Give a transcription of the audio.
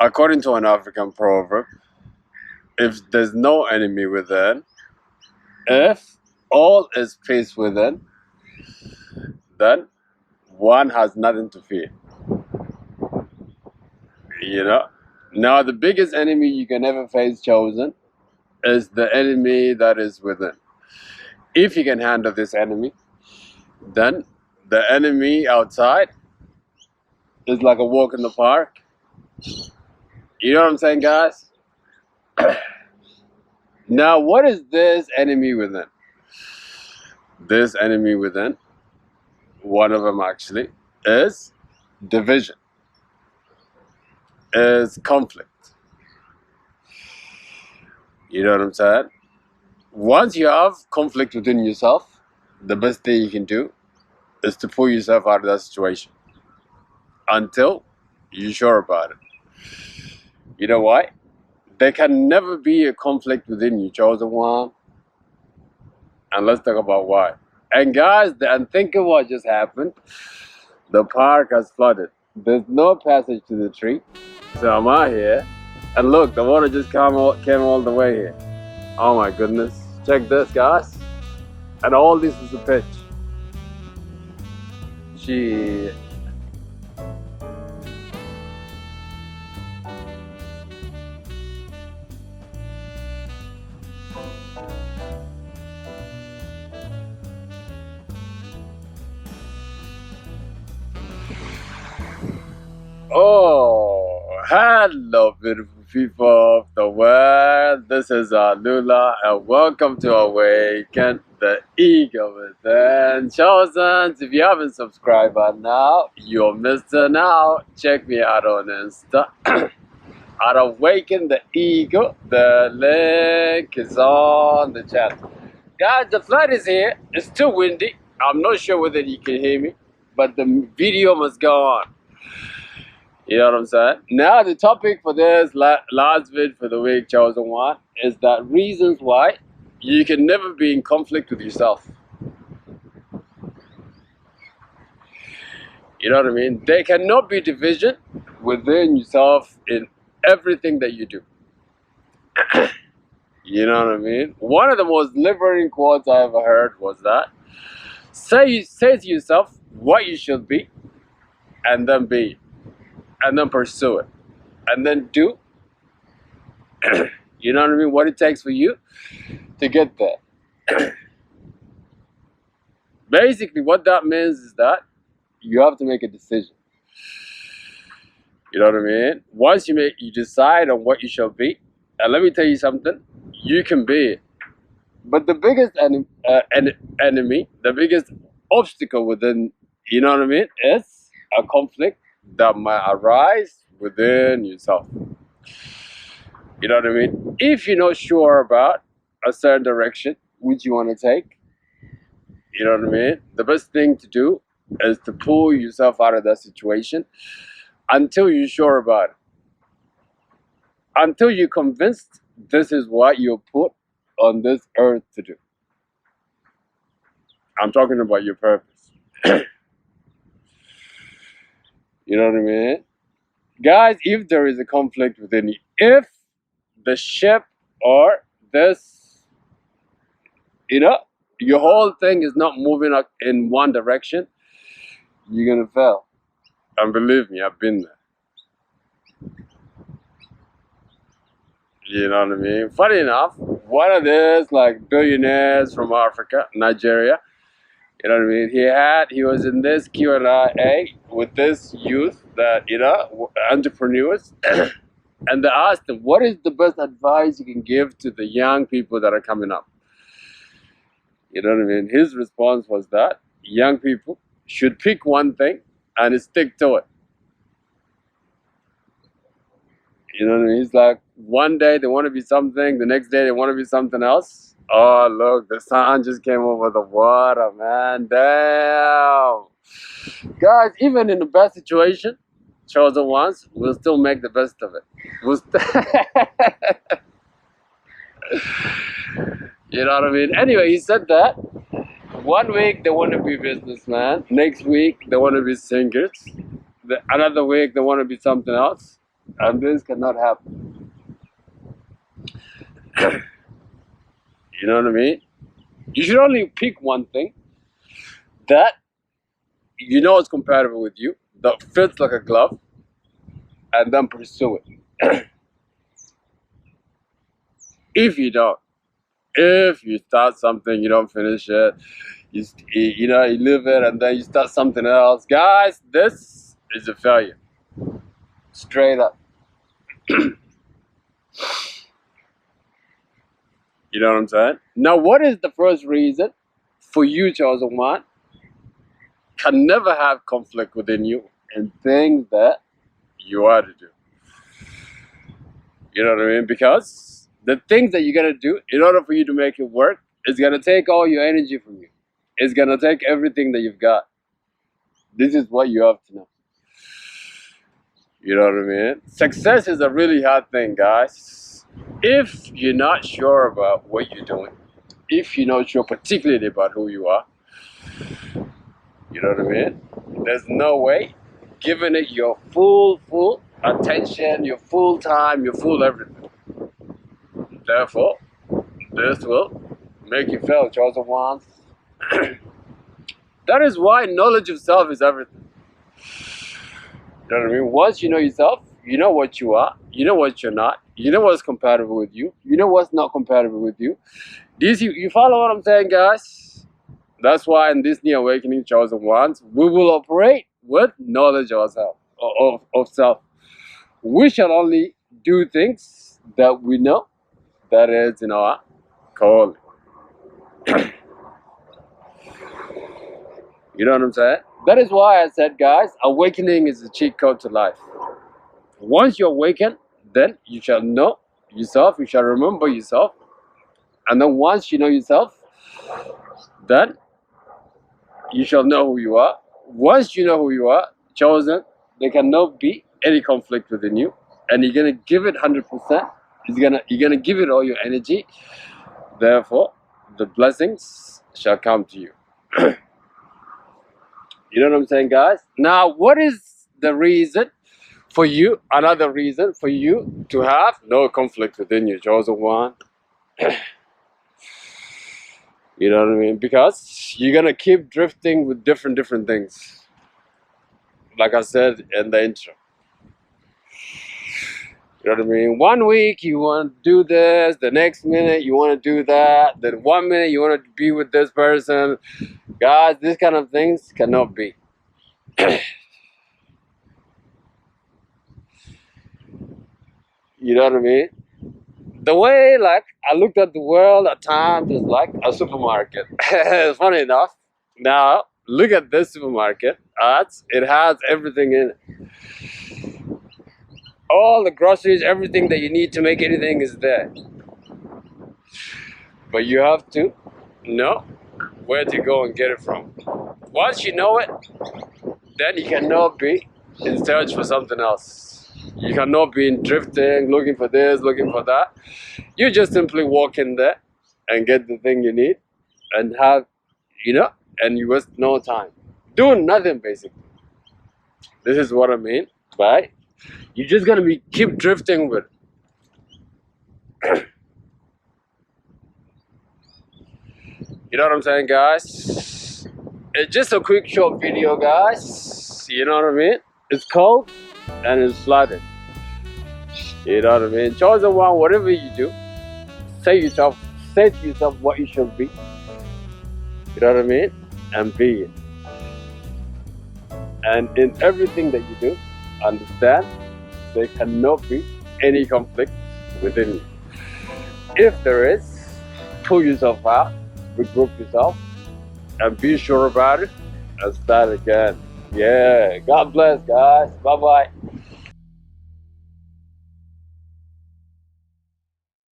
according to an African proverb, if there's no enemy within, if all is peace within, then one has nothing to fear. You know? Now, the biggest enemy you can ever face, chosen, is the enemy that is within. If you can handle this enemy, then the enemy outside is like a walk in the park. You know what I'm saying, guys? Now, what is this enemy within? This enemy within, one of them actually, is division, is conflict. You know what I'm saying? Once you have conflict within yourself, the best thing you can do is to pull yourself out of that situation until you're sure about it. You know why? There can never be a conflict within you, chosen one. And let's talk about why. And guys, the unthinkable just happened. The park has flooded. There's no passage to the tree. So I'm out here. And look, the water just came all the way here. Oh my goodness. Check this, guys. And all this is a pitch. Shit. Oh, hello, beautiful people of the world. This is Lula, and welcome to Awaken the Ego Within. Chosen, if you haven't subscribed by now, you're missing out. Check me out on Insta at Awaken the Ego. The link is on the chat. Guys, the flood is here. It's too windy. I'm not sure whether you can hear me, but the video must go on. You know what I'm saying? Now, the topic for this last vid for the week, chosen one, is that reasons why you can never be in conflict with yourself. You know what I mean? There cannot be division within yourself in everything that you do. You know what I mean? One of the most liberating quotes I ever heard was that, say to yourself what you should be, and then be it. And then pursue it, and then do, you know what I mean, what it takes for you to get there. Basically, what that means is that you have to make a decision. You know what I mean? Once you decide on what you shall be, and let me tell you something, you can be it. But the biggest enemy, the biggest obstacle within, you know what I mean, is a conflict that might arise within yourself. You know what I mean? If you're not sure about a certain direction which you want to take, you know what I mean? The best thing to do is to pull yourself out of that situation until you're sure about it. Until you're convinced this is what you're put on this earth to do. I'm talking about your purpose. You know what I mean? Guys, if there is a conflict within you, if the ship or this, you know, your whole thing is not moving up in one direction, you're going to fail. And believe me, I've been there. You know what I mean? Funny enough, one of these like billionaires from Africa, Nigeria, you know what I mean? He was in this Q&A with this youth that, you know, entrepreneurs. And they asked him, what is the best advice you can give to the young people that are coming up? You know what I mean? His response was that young people should pick one thing and stick to it. You know what I mean? He's like, one day they want to be something, the next day they want to be something else. Oh, look, the sun just came over the water, man. Damn. Guys, even in the best situation, chosen ones, we'll still make the best of it. You know what I mean? Anyway, he said that 1 week they want to be businessmen. Next week they want to be singers. Another week they want to be something else. and this cannot happen. You know what I mean? You should only pick one thing that you know is compatible with you, that fits like a glove, and then pursue it. If you don't, if you start something, you don't finish it, you know, you leave it and then you start something else, guys, this is a failure. Straight up. You know what I'm saying? Now, what is the first reason for you, chosen one, can never have conflict within you in things that you are to do? You know what I mean? Because the things that you're gonna do in order for you to make it work is gonna take all your energy from you. It's gonna take everything that you've got. This is what you have to know. You know what I mean? Success is a really hard thing, guys. If you're not sure about what you're doing, if you're not sure particularly about who you are, you know what I mean? There's no way giving it your full attention, your full time, your full everything. Therefore, this will make you fail, chosen ones. That is why knowledge of self is everything. You know what I mean? Once you know yourself, you know what you are, you know what you're not, you know what's compatible with you, you know what's not compatible with you. You follow what I'm saying, guys? That's why in this new awakening, chosen ones, we will operate with knowledge of ourselves, of self. We shall only do things that we know that is in our calling. You know what I'm saying? That is why I said, guys, awakening is a cheat code to life. Once you awaken, then you shall know yourself, you shall remember yourself. And then once you know yourself, then you shall know who you are. Once you know who you are, chosen, there cannot be any conflict within you. And you're going to give it 100%. You're gonna give it all your energy. Therefore, the blessings shall come to you. You know what I'm saying, guys? Now, what is the reason for you, another reason for you to have no conflict within your chosen one? You know what I mean? Because you're gonna keep drifting with different things. Like I said in the intro. You know what I mean? 1 week you want to do this, the next minute you want to do that, then 1 minute you want to be with this person. Guys, these kind of things cannot be. You know what I mean? The way, like, I looked at the world at times is like a supermarket. Funny enough, now look at this supermarket. It has everything in it. All the groceries, everything that you need to make anything is there. But you have to know where to go and get it from. Once you know it, then you cannot be in search for something else. You cannot be in drifting, looking for this, looking for that. You just simply walk in there and get the thing you need and have, you know, and you waste no time. Doing nothing, basically. This is what I mean by you're just gonna keep drifting with. You know what I'm saying, guys? It's just a quick short video, guys. You know what I mean? It's cold and it's flooded. You know what I mean? Chosen one, whatever you do, say to yourself what you should be. You know what I mean? And be it. And in everything that you do, understand there cannot be any conflict within you. If there is, pull yourself out, regroup yourself, and be sure about it, and start again. Yeah, God bless, guys. Bye-bye.